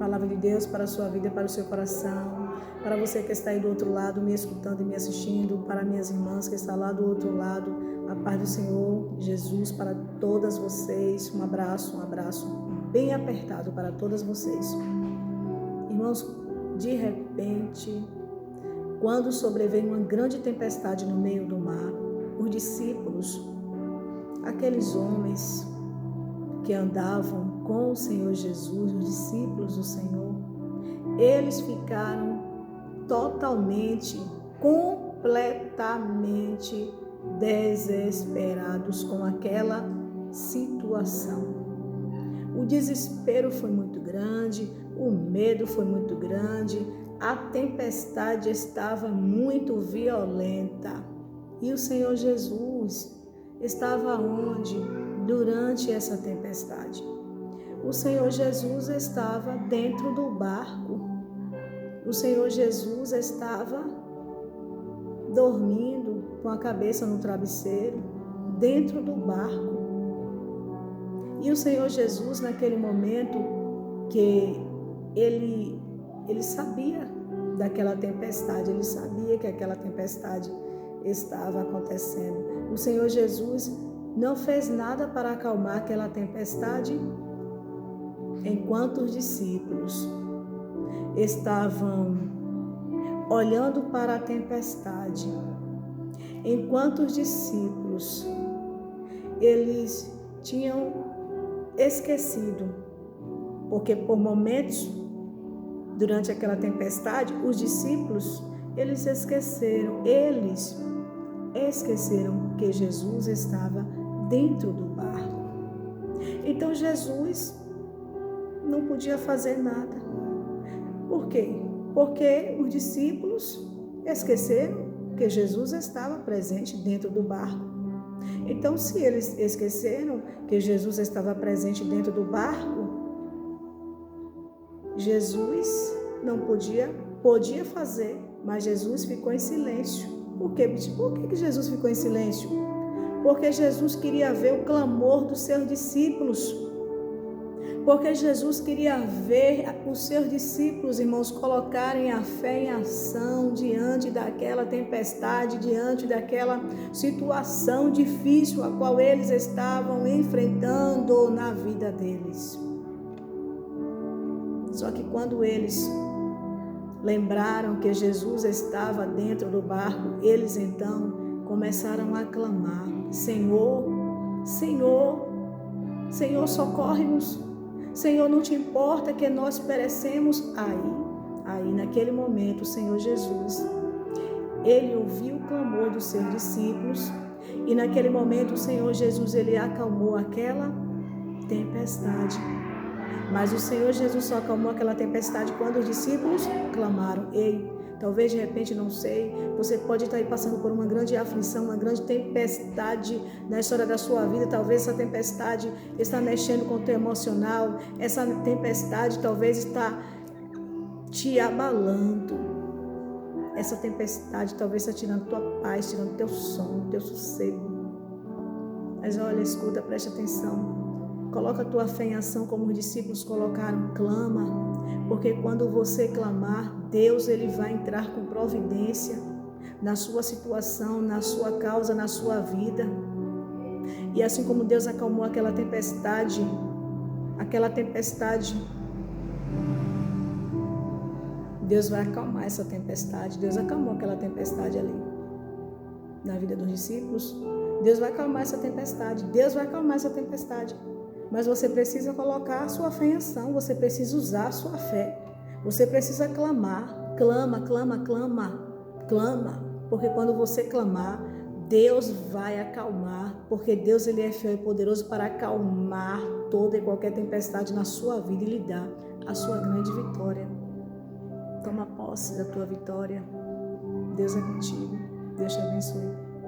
Palavra de Deus para a sua vida, para o seu coração, para você que está aí do outro lado, me escutando e me assistindo, para minhas irmãs que estão lá do outro lado, a paz do Senhor Jesus para todas vocês, um abraço bem apertado para todas vocês. Irmãos, de repente, quando sobreveio uma grande tempestade no meio do mar, os discípulos, aqueles homens que andavam com o Senhor Jesus, os discípulos do Senhor, eles ficaram totalmente, completamente desesperados com aquela situação. O desespero foi muito grande, o medo foi muito grande, a tempestade estava muito violenta. E o Senhor Jesus estava onde? Durante essa tempestade. O Senhor Jesus estava dentro do barco. O Senhor Jesus estava dormindo com a cabeça no travesseiro, dentro do barco. E o Senhor Jesus, naquele momento que ele sabia daquela tempestade, ele sabia que aquela tempestade estava acontecendo. O Senhor Jesus não fez nada para acalmar aquela tempestade, enquanto os discípulos estavam olhando para a tempestade. Enquanto os discípulos, eles tinham esquecido, porque por momentos, durante aquela tempestade, os discípulos, eles esqueceram que Jesus estava dentro do barco. Então Jesus não podia fazer nada. Por quê? Porque os discípulos esqueceram que Jesus estava presente dentro do barco. Então, se eles esqueceram que Jesus estava presente dentro do barco, Jesus não podia fazer, mas Jesus ficou em silêncio. Por quê? Por que Jesus ficou em silêncio? Porque Jesus queria ver o clamor dos seus discípulos. Porque Jesus queria ver os seus discípulos, irmãos, colocarem a fé em ação diante daquela tempestade, diante daquela situação difícil a qual eles estavam enfrentando na vida deles. Só que quando eles lembraram que Jesus estava dentro do barco, eles então começaram a clamar: Senhor, Senhor, Senhor, socorre-nos. Senhor, não te importa que nós perecemos? Aí, naquele momento, o Senhor Jesus, ele ouviu o clamor dos seus discípulos e naquele momento o Senhor Jesus, ele acalmou aquela tempestade. Mas o Senhor Jesus só acalmou aquela tempestade quando os discípulos clamaram. Talvez de repente, não sei, você pode estar aí passando por uma grande aflição, uma grande tempestade na história da sua vida. Talvez essa tempestade está mexendo com o teu emocional, essa tempestade talvez está te abalando. Essa tempestade talvez está tirando tua paz, tirando teu sono, teu sossego. Mas olha, escuta, preste atenção. Coloca a tua fé em ação como os discípulos colocaram, clama. Porque quando você clamar, Deus ele vai entrar com providência na sua situação, na sua causa, na sua vida. E assim como Deus acalmou aquela tempestade, Deus vai acalmar essa tempestade. Deus acalmou aquela tempestade ali na vida dos discípulos. Deus vai acalmar essa tempestade. Deus vai acalmar essa tempestade. Mas você precisa colocar a sua fé em ação, você precisa usar a sua fé, você precisa clamar, clama, porque quando você clamar, Deus vai acalmar, porque Deus ele é fiel e poderoso para acalmar toda e qualquer tempestade na sua vida e lhe dar a sua grande vitória. Toma posse da tua vitória, Deus é contigo, Deus te abençoe.